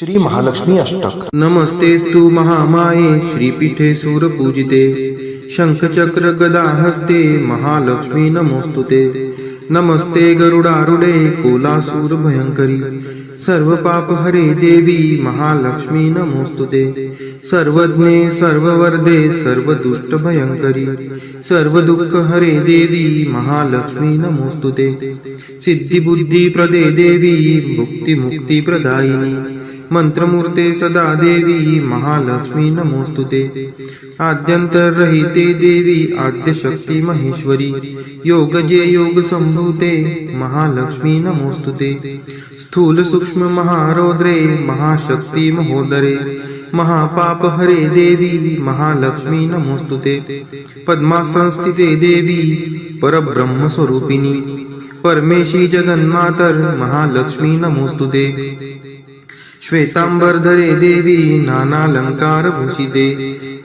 श्री महालक्ष्मी अष्टक। नमस्तेस्तु महामाये श्रीपीठे सूरपूजिते शंखचक्र गदा हस्ते महालक्ष्मी नमोस्तुते। नमस्ते गरुडारूढे कोलासूर भयंकरी सर्व पाप हरे देवी महालक्ष्मी नमोस्तुते। सर्वज्ञे सर्ववर्धे सर्वदुष्ट भयंकरी सर्व दुःख हरे देवी महालक्ष्मी नमोस्तुते। सिद्धि बुद्धि प्रदे देवी मुक्ति मुक्ति प्रदायिनी मंत्रमूर्ते सदा देवी महालक्ष्मी नमोस्तुते। आद्यंतरहिते देवी आद्यशक्ति महेश्वरी योगजे योग संभूते महालक्ष्मी नमोस्तुते। स्थूल सूक्ष्म महारौद्रे महाशक्ति महोदरे महापाप हरे देवी महालक्ष्मी नमोस्तुते। पद्मासनस्थिते देवी परब्रह्म स्वरूपिणी परमेशी जगन्मातर महालक्ष्मी नमोस्तुते। श्वेतांबरधरे देवी नानालंकार भूषिते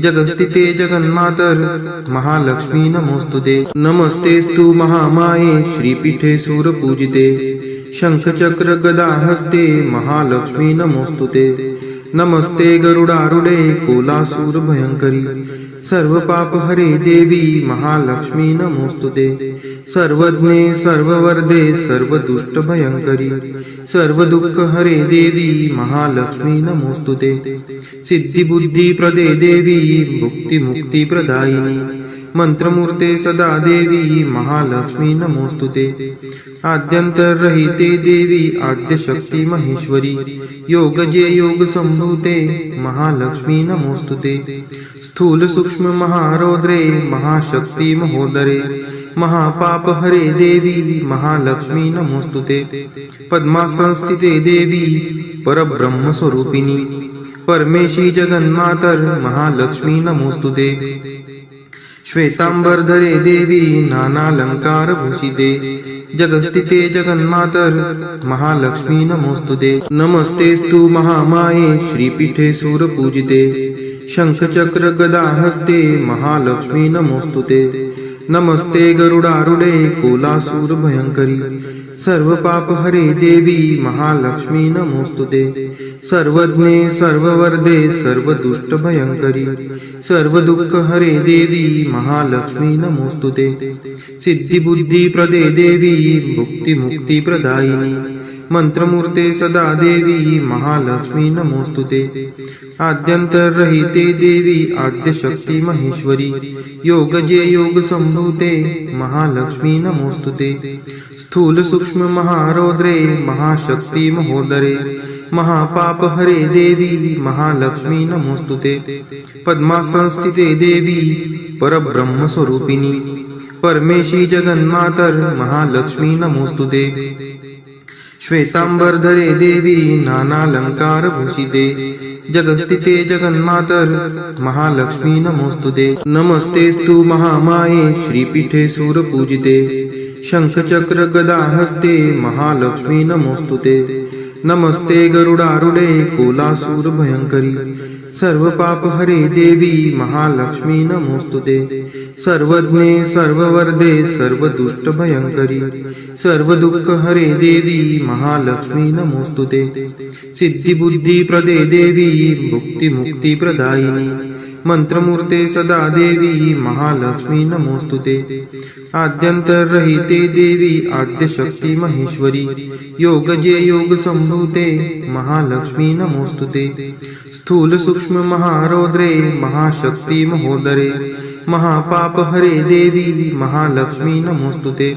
जगस्थिते जगन्मातर महालक्ष्मी नमोस्तुते। नमस्तेस्तु महामाये श्रीपीठे सूरपूजिते शंखचक्र गदा हस्ते महालक्ष्मी नमोस्तुते। नमस्ते गरुडारूढे कोलासूर भयंकरी सर्व पाप हरे देवी महालक्ष्मी नमोस्तुते। सर्वज्ञे सर्ववर्धे सर्वदुष्ट भयंकरी सर्व दुःख हरे देवी महालक्ष्मी नमोस्तुते। सिद्धि बुद्धि प्रदे देवी मुक्ति मुक्ति प्रदायिनी मंत्रमूर्ते सदा देवी महालक्ष्मी नमोस्तुते। आद्यंतरहिते देवी आद्यशक्ति महेश्वरी योगजे योग संभूते महालक्ष्मी नमोस्तुते। स्थूल सूक्ष्म महारौद्रे महाशक्ति महोदरे महापाप हरे देवी महालक्ष्मी नमोस्तुते। पद्मासनस्थिते देवी परब्रह्म स्वरूपिणी परमेशी जगन्मातर महालक्ष्मी नमोस्तुते। श्वेतांबरधरे देवी नानालंकार भूषिते जगस्थिते जगन्मातर महालक्ष्मी नमोस्तुते। नमस्तेस्तु महामाये श्रीपीठे सूरपूजिते शंखचक्र गदा हस्ते महालक्ष्मी नमोस्तुते। नमस्ते गरुडारूढे कोलासूर भयंकरी सर्व पाप हरे देवी महालक्ष्मी नमोस्तुते। सर्वज्ञे सर्ववर्धे सर्वदुष्ट भयंकरी सर्व दुःख हरे देवी महालक्ष्मी नमोस्तुते। सिद्धि बुद्धि प्रदे देवी मुक्ति मुक्ति प्रदायिनी मंत्रमूर्ते सदा देवी महालक्ष्मी नमोस्तुते। आद्यंतरहिते देवी आद्यशक्ति महेश्वरी योगजे योग संभूते महालक्ष्मी नमोस्तुते। स्थूल सूक्ष्म महारौद्रे महाशक्ति महोदरे महापाप हरे देवी महालक्ष्मी नमोस्तुते। पद्मासनस्थिते देवी परब्रह्म स्वरूपिणी परमेशी जगन्मातर महालक्ष्मी नमोस्तुते। श्वेतांबरधरे देवी नानालंकार भूषिते जगस्थिते जगन्मातर महालक्ष्मी नमोस्तुते। नमस्तेस्तु महामाये श्रीपीठे सूरपूजिते शंखचक्र गदा हस्ते महालक्ष्मी नमोस्तुते। नमस्ते गरुडारूढे कोलासूर भयंकरी सर्व पाप हरे देवी महालक्ष्मी नमोस्तुते। सर्वज्ञे सर्ववर्धे सर्वदुष्ट भयंकरी सर्व दुःख हरे देवी महालक्ष्मी नमोस्तुते। सिद्धि बुद्धि प्रदे देवी मुक्ति मुक्ति प्रदायिनी मंत्रमूर्ते सदा देवी महालक्ष्मी नमोस्तुते। आद्यंतरहिते देवी आद्यशक्ति महेश्वरी योगजे योग संभूते महालक्ष्मी नमोस्तुते। स्थूल सूक्ष्म महारौद्रे महाशक्ति महोदरे महापाप हरे देवी महालक्ष्मी नमोस्तुते।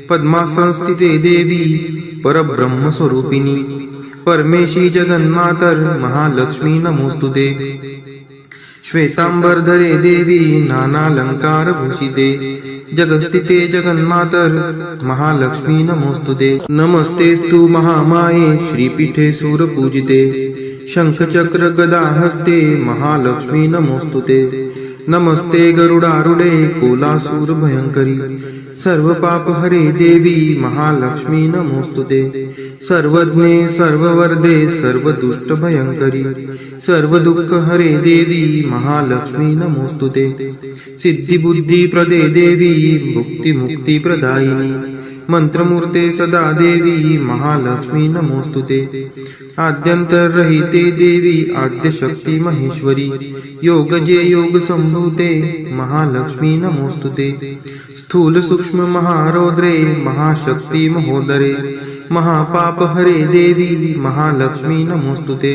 पद्मासनस्थिते देवी परब्रह्म स्वरूपिणी परमेशी जगन्मातर महालक्ष्मी नमोस्तुते। श्वेतांबरधरे देवी नानालंकार भूषिते जगस्थिते जगन्मातर महालक्ष्मी नमोस्तुते। नमस्तेस्तु महामाये श्रीपीठे सूरपूजिते शंखचक्र गदा हस्ते महालक्ष्मी नमोस्तुते। नमस्ते गरुडारूढे कोलासूर भयंकरी सर्व पाप हरे देवी महालक्ष्मी नमोस्तुते। सर्वज्ञे सर्ववर्धे सर्वदुष्ट भयंकरी सर्व दुःख हरे देवी महालक्ष्मी नमोस्तुते। सिद्धि बुद्धि प्रदे देवी मुक्ति मुक्ति प्रदायिनी मंत्रमूर्ते सदा देवी महालक्ष्मी नमोस्तुते आद्यंतरहिते देवी आद्यशक्ती महेश्वरी योगजे योग संभूते महालक्ष्मी नमोस्तुते स्थूल सूक्ष्म महारौद्रे महाशक्ती महोदरे महापाप हरे देवी महालक्ष्मी नमोस्तुते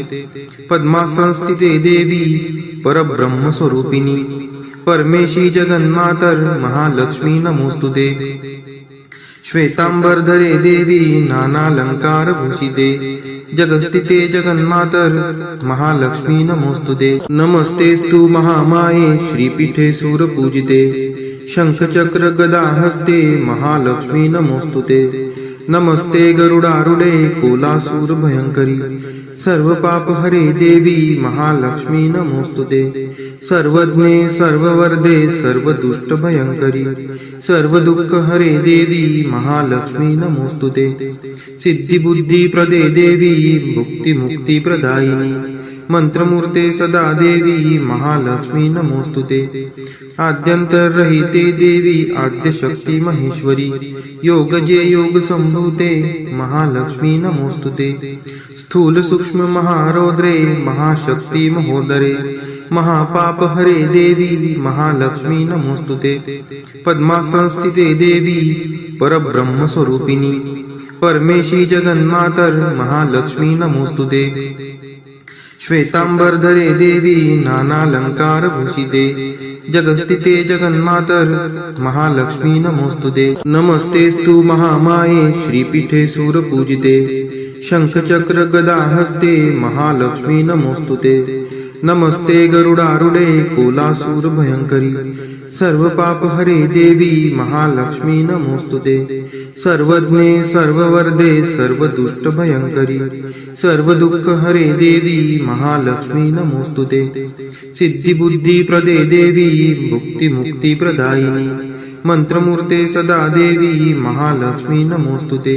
पद्मासनस्थिते देवी परब्रह्म स्वरूपिणी परमेशी जगन्मातर महालक्ष्मी नमोस्तुते श्वेतांबरधरे देवी नानालंकार भूषिते जगस्थिते जगन्मातर महालक्ष्मी नमोस्तुते नमस्तेस्तु महामाये श्रीपीठे सूरपूजिते शंखचक्र गदा हस्ते महालक्ष्मी नमोस्तुते नमस्ते गरुडारूढे कोलासूर भयंकरी सर्व पाप हरे देवी महालक्ष्मी नमोस्तुते सर्वज्ञे सर्ववर्धे सर्वदुष्ट भयंकरी सर्व दुःख हरे देवी महालक्ष्मी नमोस्तुते सिद्धी बुद्धी प्रदे देवी मुक्ती मुक्ती प्रदायिनी मंत्रमूर्ते सदा देवी महालक्ष्मी नमोस्तुते आद्यंतरहिते देवी आद्यशक्ती महेश्वरी योगजे योग संभूते महालक्ष्मी नमोस्तुते स्थूल सूक्ष्म महारौद्रे महाशक्ती महोदरे महापाप हरे देवी महालक्ष्मी नमोस्तुते पद्मासनस्थिते देवी परब्रह्म स्वरूपिणी परमेशी जगन्मातर महालक्ष्मी नमोस्तुते श्वेतांबरधरे देवी नानालंकार भूषिते जगस्थिते जगन्मातर महालक्ष्मी नमोस्तुते नमस्तेस्तु महामाये श्रीपीठे सूरपूजिते शंखचक्र गदा हस्ते महालक्ष्मी नमोस्तुते नमस्ते गरुडारूढे कोलासूर भयंकरी सर्व पाप हरे देवी महालक्ष्मी नमोस्तुते सर्वज्ञे सर्ववर्धे सर्वदुष्ट भयंकरी सर्व दुःख हरे देवी महालक्ष्मी नमोस्तुते सिद्धी बुद्धी प्रदे देवी मुक्ती मुक्ती प्रदायिनी मंत्रमूर्ते सदा देवी महालक्ष्मी नमोस्तुते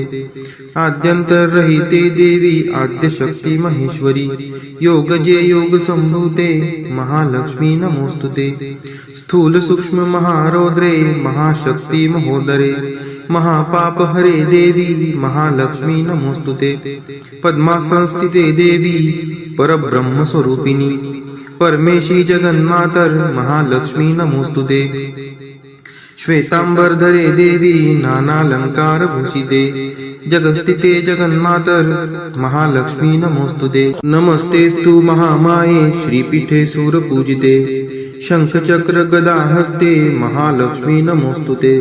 आद्यंतरहिते देवी आद्यशक्ती महेश्वरी योगजे योग संभूते महालक्ष्मी नमोस्तुते स्थूल सूक्ष्म महारौद्रे महाशक्ती महोदरे महापाप हरे देवी महालक्ष्मी नमोस्तुते पद्मासनस्थिते देवी परब्रह्म स्वरूपिणी परमेशी जगन्मातर महालक्ष्मी नमोस्तुते श्वेतांबरधरे देवी नानालंकार भूषिते जगस्थिते जगन्मातर महालक्ष्मी नमोस्तुते नमस्तेस्तु महामाये श्रीपीठे सूरपूजिते शंखचक्र गदा हस्ते महालक्ष्मी नमोस्तुते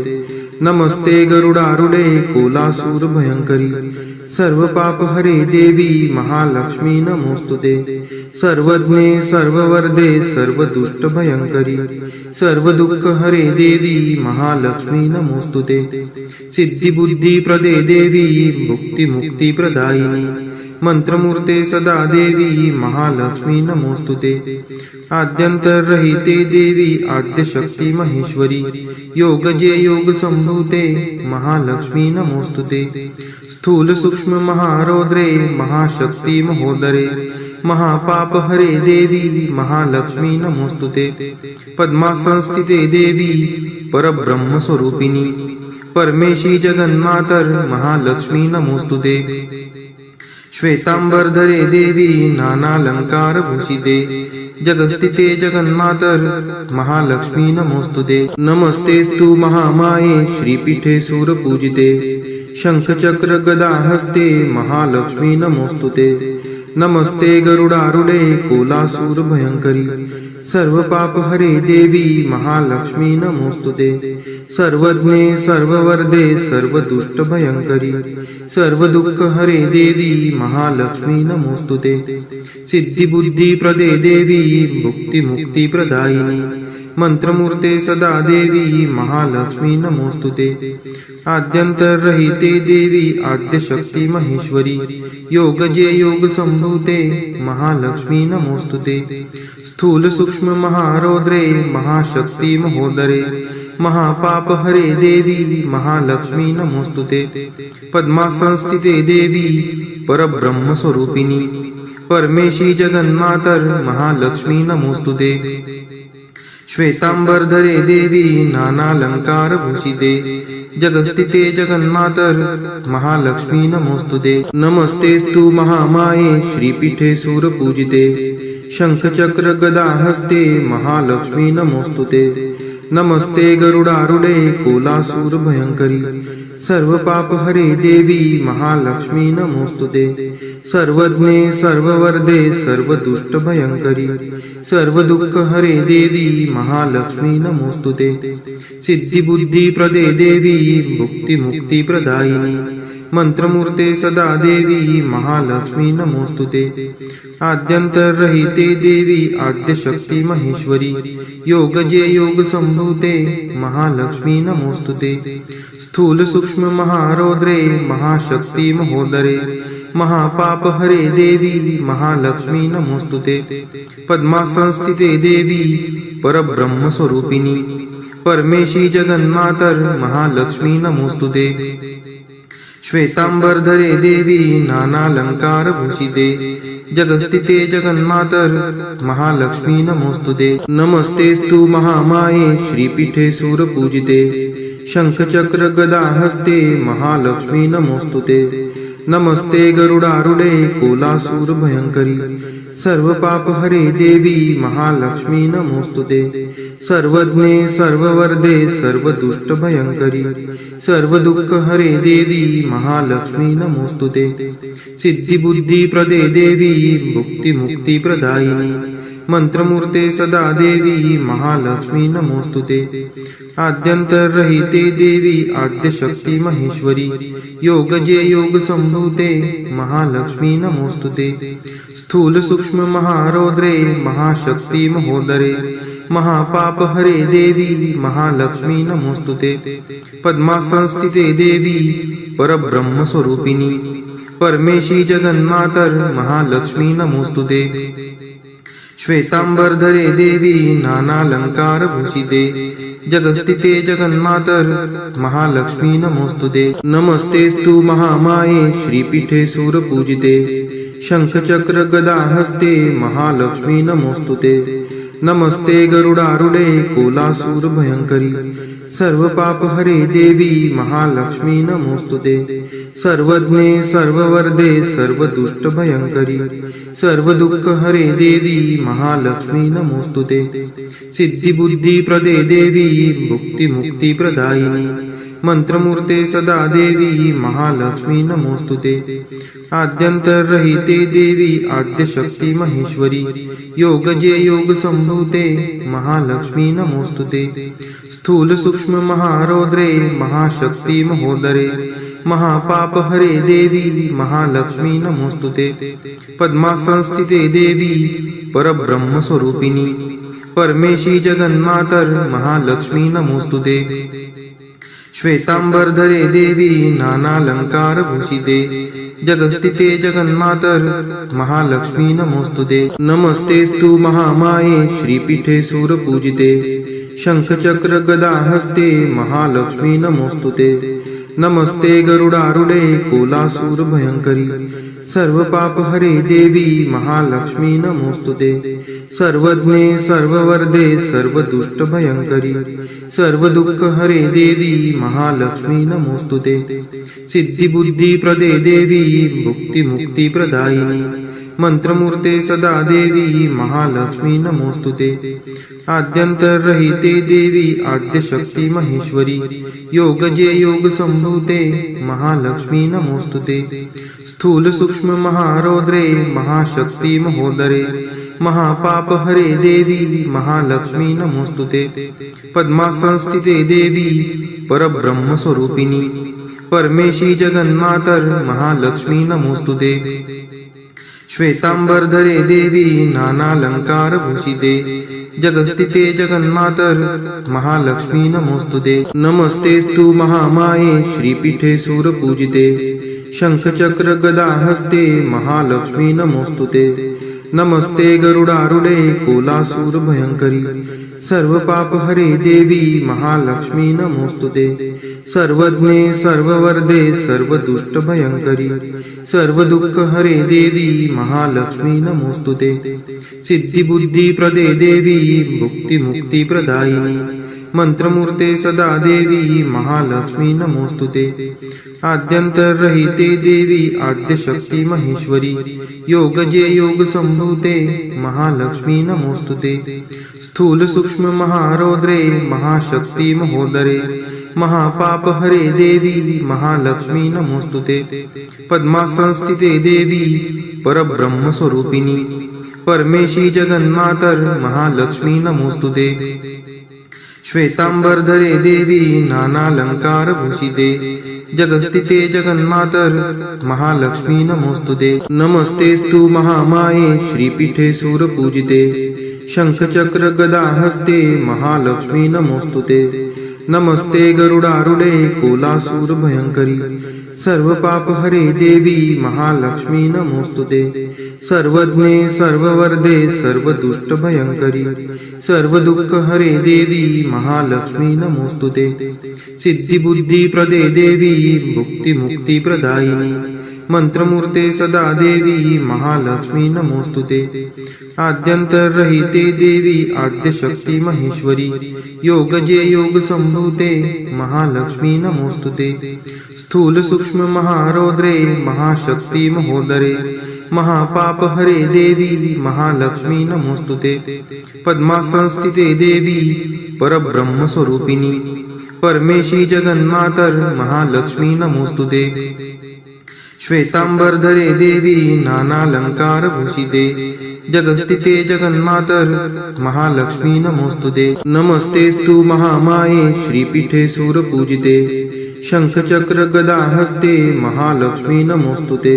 नमस्ते गरुडारूढे कोलासूर भयंकरी सर्व पाप हरे देवी महालक्ष्मी नमोस्तुते सर्वज्ञे सर्ववर्धे सर्वदुष्ट भयंकरी सर्व दुःख हरे देवी महालक्ष्मी नमोस्तुते सिद्धी बुद्धी प्रदे देवी मुक्ती मुक्ती प्रदायिनी मंत्रमूर्ते सदा देवी महालक्ष्मी नमोस्तुते आद्यंतरहिते देवी आद्यशक्ती महेश्वरी योगजे योग संभूते महालक्ष्मी नमोस्तुते स्थूल सूक्ष्म महारौद्रे महाशक्ती महोदरे महापाप हरे देवी महालक्ष्मी नमोस्तुते पद्मासनस्थिते देवी परब्रह्म स्वरूपिणी परमेशी जगन्मातर महालक्ष्मी नमोस्तुते श्वेतांबरधरे देवी नानालंकार भूषिते जगस्थिते जगन्मातर महालक्ष्मी नमोस्तुते नमस्तेस्तु महामाये श्रीपीठे सूरपूजिते शंखचक्र गदा हस्ते महालक्ष्मी नमोस्तुते नमस्ते गरुडारूढे कोलासूर भयंकरी सर्व पाप हरे देवी महालक्ष्मी नमोस्तुते सर्वज्ञे सर्ववर्धे सर्वदुष्ट भयंकरी सर्व दुःख हरे देवी महालक्ष्मी नमोस्तुते सिद्धी बुद्धी प्रदे देवी मुक्ती मुक्ती प्रदायिनी मंत्रमूर्ते सदा देवी महालक्ष्मी नमोस्तुते आद्यंतरहिते देवी आद्यशक्ती महेश्वरी योगजे योग संभूते महालक्ष्मी नमोस्तुते स्थूल सूक्ष्म महारौद्रे महाशक्ती महोदरे महापाप हरे देवी महालक्ष्मी नमोस्तुते पद्मासनस्थिते देवी परब्रह्म स्वरूपिणी परमेशी जगन्मातर महालक्ष्मी नमोस्तुते श्वेतांबरधरे देवी नानालंकार भूषिते जगस्थिते जगन्मातर महालक्ष्मी नमोस्तुते। नमस्तेस्तु महामाये श्रीपीठे सूरपूजिते शंखचक्र गदाहस्ते महालक्ष्मी नमोस्तुते। नमस्ते गरुडारूढे कोलासूर भयंकरी सर्वपापहरे देवी महालक्ष्मी नमोस्तुते। सर्वज्ञे सर्ववरदे सर्वदुष्टभयंकरी सर्वदुःखहरे देवी महालक्ष्मी नमोस्तुते। सिद्धिबुद्धिप्रदे देवी भुक्तिमुक्तिप्रदायिनी मंत्रमूर्ते सदा देवी महालक्ष्मी नमोस्तुते। आद्यंतरहिते देवी आद्यशक्ती महेश्वरी योगजे योग संभूते महालक्ष्मी नमोस्तुते। स्थूल सूक्ष्म महारौद्रे महाशक्ती महोदरे महापापहरे देवी महालक्ष्मी नमोस्तुते। पद्मासनस्थिते देवी परब्रह्म स्वरूपिणी परमेशी जगन्मातर महालक्ष्मी नमोस्तुते। श्वेतांबरधरे देवी नानालंकारभूषिते जगस्थिते जगन्मातर महालक्ष्मी नमोस्तुते। नमस्तेस्तु महामाये श्रीपीठे सूरपूजिते शंखचक्र गदाहस्ते महालक्ष्मी नमोस्तुते। नमस्ते गरुडारूढे कोलासूर भयंकरी सर्वपापहरे देवी महालक्ष्मी नमोस्तुते। सर्वज्ञे सर्ववरदे सर्वदुष्टभयंकरी सर्वदुःखहरे देवी महालक्ष्मी नमोस्तुते। सिद्धिबुद्धिप्रदे देवी भुक्तिमुक्तिप्रदायिनी मंत्रमूर्ते सदा देवी महालक्ष्मी नमोस्तुते। आद्यंतरहिते देवी आद्यशक्ती महेश्वरी योगजे योग संभूते महालक्ष्मी नमोस्तुते। स्थूल सूक्ष्म महारौद्रे महाशक्ती महोदरे महापापहरे देवी महालक्ष्मी नमोस्तुते। पद्मासनस्थिते देवी परब्रह्म स्वरूपिणी परमेशी जगन्मातर महालक्ष्मी नमोस्तुते। श्वेतांबरधरे देवी नानालंकारभूषिते जगस्थिते जगन्मातर महालक्ष्मी नमोस्तुते। नमस्तेस्तु महामाये श्रीपीठे सूरपूजिते शंखचक्र गदाहस्ते महालक्ष्मी नमोस्तुते। नमस्ते गरुडारूढे कोलासूर भयंकरी सर्वपापहरे देवी महालक्ष्मी नमोस्तुते। सर्वज्ञे सर्ववरदे सर्वदुष्टभयंकरी सर्वदुःखहरे देवी महालक्ष्मी नमोस्तुते। सिद्धिबुद्धिप्रदे देवी भुक्तिमुक्तिप्रदायिनी मंत्रमूर्ते सदा देवी महालक्ष्मी नमोस्तुते। आद्यंतरहिते देवी आद्यशक्ती महेश्वरी योगजे योग संभूते महालक्ष्मी नमोस्तुते। स्थूल सूक्ष्म महारौद्रे महाशक्ती महोदरे महापापहरे देवी महालक्ष्मी नमोस्तुते। पद्मासनस्थिते देवी परब्रह्म स्वरूपिणी परमेशी जगन्मातर महालक्ष्मी नमोस्तुते। श्वेतांबरधरे देवी नानालंकारभूषिते जगस्थिते जगन्मातर महालक्ष्मी नमोस्तुते। नमस्तेस्तु महामाये श्रीपीठे सूरपूजिते शंखचक्र गदाहस्ते महालक्ष्मी नमोस्तुते। नमस्ते गरुडारूढे कोलासूर भयंकरी सर्वपापहरे देवी महालक्ष्मी नमोस्तुते। सर्वज्ञे सर्ववरदे सर्वदुष्टभयंकरी सर्वदुःखहरे देवी महालक्ष्मी नमोस्तुते। सिद्धिबुद्धिप्रदे देवी भुक्तिमुक्तिप्रदायिनी मंत्रमूर्ते सदा देवी महालक्ष्मी नमोस्तुते। आद्यंतरहिते देवी आद्यशक्ती महेश्वरी योगजे योग संभूते महालक्ष्मी नमोस्तुते। स्थूल सूक्ष्म महारौद्रे महाशक्ती महोदरे महापापहरे देवी महालक्ष्मी नमोस्तुते। पद्मासनस्थिते देवी परब्रह्म स्वरूपिणी परमेशी जगन्मातर महालक्ष्मी नमोस्तुते। श्वेतांबरधरे देवी नानालंकारभूषिते जगस्थिते जगन्मातर महालक्ष्मी नमोस्तुते। नमस्तेस्तु महामाये श्रीपीठे सूरपूजिते शंखचक्र गदाहस्ते महालक्ष्मी नमोस्तुते। नमस्ते गरुडारूढे कोलासूर भयंकरी सर्वपापहरे देवी महालक्ष्मी नमोस्तुते। सर्वज्ञे सर्ववरदे सर्वदुष्टभयंकरी सर्वदुःखहरे देवी महालक्ष्मी नमोस्तुते। सिद्धिबुद्धिप्रदे देवी भुक्तिमुक्तिप्रदायिनी मंत्रमूर्ते सदा देवी महालक्ष्मी नमोस्तुते आद्यंतरहिते देवी आद्यशक्ती महेश्वरी योगजे योग संभूते महालक्ष्मी नमोस्तुते स्थूल सूक्ष्म महारौद्रे महाशक्ती महोदरे महापाप हरे देवी महालक्ष्मी नमोस्तुते पद्मासनस्थिते देवी परब्रह्म स्वरूपिणी परमेशी जगन्मातर महालक्ष्मी नमोस्तुते श्वेतांबरधरे देवी नानालंकार भूषिते जगस्थिते जगन्मातर महालक्ष्मी नमोस्तुते नमस्तेस्तु महामाये श्रीपीठे सूरपूजिते शंखचक्र गदाहस्ते महालक्ष्मी नमोस्तुते नमस्ते गरुडारूढे कोलासूर भयंकरी सर्व पाप हरे देवी महालक्ष्मी नमोस्तुते सर्वज्ञे सर्ववर्धे सर्वदुष्ट भयंकरी सर्व दुःख हरे देवी महालक्ष्मी नमोस्तुते सिद्धि बुद्धि प्रदे देवी मुक्ति मुक्ति प्रदायिनी मंत्रमूर्ते सदा देवी महालक्ष्मी नमोस्तुते आद्यंतरहिते देवी आद्यशक्ती महेश्वरी योगजे योग संभूते महालक्ष्मी नमोस्तुते स्थूल सूक्ष्म महारौद्रे महाशक्ती महोदरे महापाप हरे देवी महालक्ष्मी नमोस्तुते पद्मासनस्थिते देवी परब्रह्म स्वरूपिणी परमेशी जगन्मातर महालक्ष्मी नमोस्तुते श्वेतांबरधरे देवी नानालंकार भूषिते जगस्थिते जगन्मातर महालक्ष्मी नमोस्तुते नमस्तेस्तु महामाये श्रीपीठे सूरपूजिते शंखचक्र गदाहस्ते महालक्ष्मी नमोस्तुते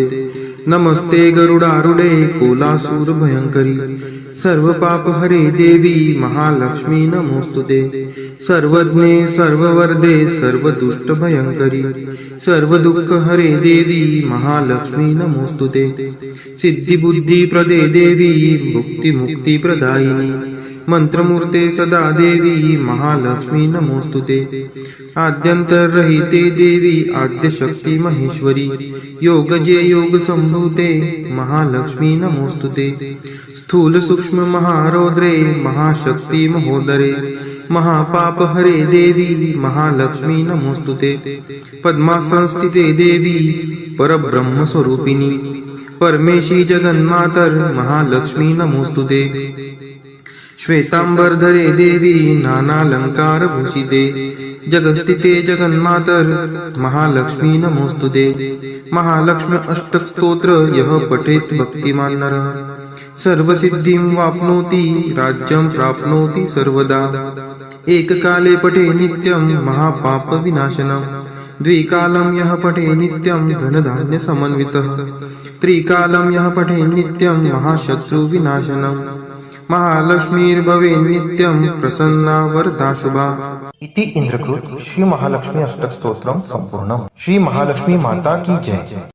नमस्ते गरुडारूढे कोलासूर भयंकरी सर्व पाप हरे देवी महालक्ष्मी नमोस्तुते सर्वज्ञे सर्ववर्धे सर्वदुष्ट भयंकरी सर्व दुःख हरे देवी महालक्ष्मी नमोस्तुते सिद्धि बुद्धि प्रदे देवी मुक्ति मुक्ति प्रदायिनी मंत्रमूर्ते सदा देवी महालक्ष्मी नमोस्तुते आद्यंतरहिते देवी आद्यशक्ती महेश्वरी योगजे योग संभूते महालक्ष्मी नमोस्तुते स्थूल सूक्ष्म महारौद्रे महाशक्ती महोदरे महापाप हरे देवी महालक्ष्मी नमोस्तुते पद्मासनस्थिते देवी परब्रह्म स्वरूपिणी परमेशी जगन्मातर महालक्ष्मी नमोस्तुते श्वेतांबरधरे देवी नानालंकार भूषिते जगस्थिते जगन्मातर महालक्ष्मी नमोस्तुते महालक्ष्मी अष्टक स्तोत्र यः पठेत् भक्तिमान् नरः सर्वसिद्धिं वाप्नोति राज्यं प्राप्नोति सर्वदा एककाले पठे नित्यं महापाप विनाशनम् द्विकालं यः पठे नित्यं धनधान्य समन्वितः त्रिकालं यः पठे नित्यं महाशत्रु विनाशनम् महालक्ष्मीर्भवे नित्यं प्रसन्ना वरदा शुभा। इति इंद्रकृत श्री महालक्ष्मी अष्टक स्तोत्रम संपूर्णम। श्री महालक्ष्मी माता की जय।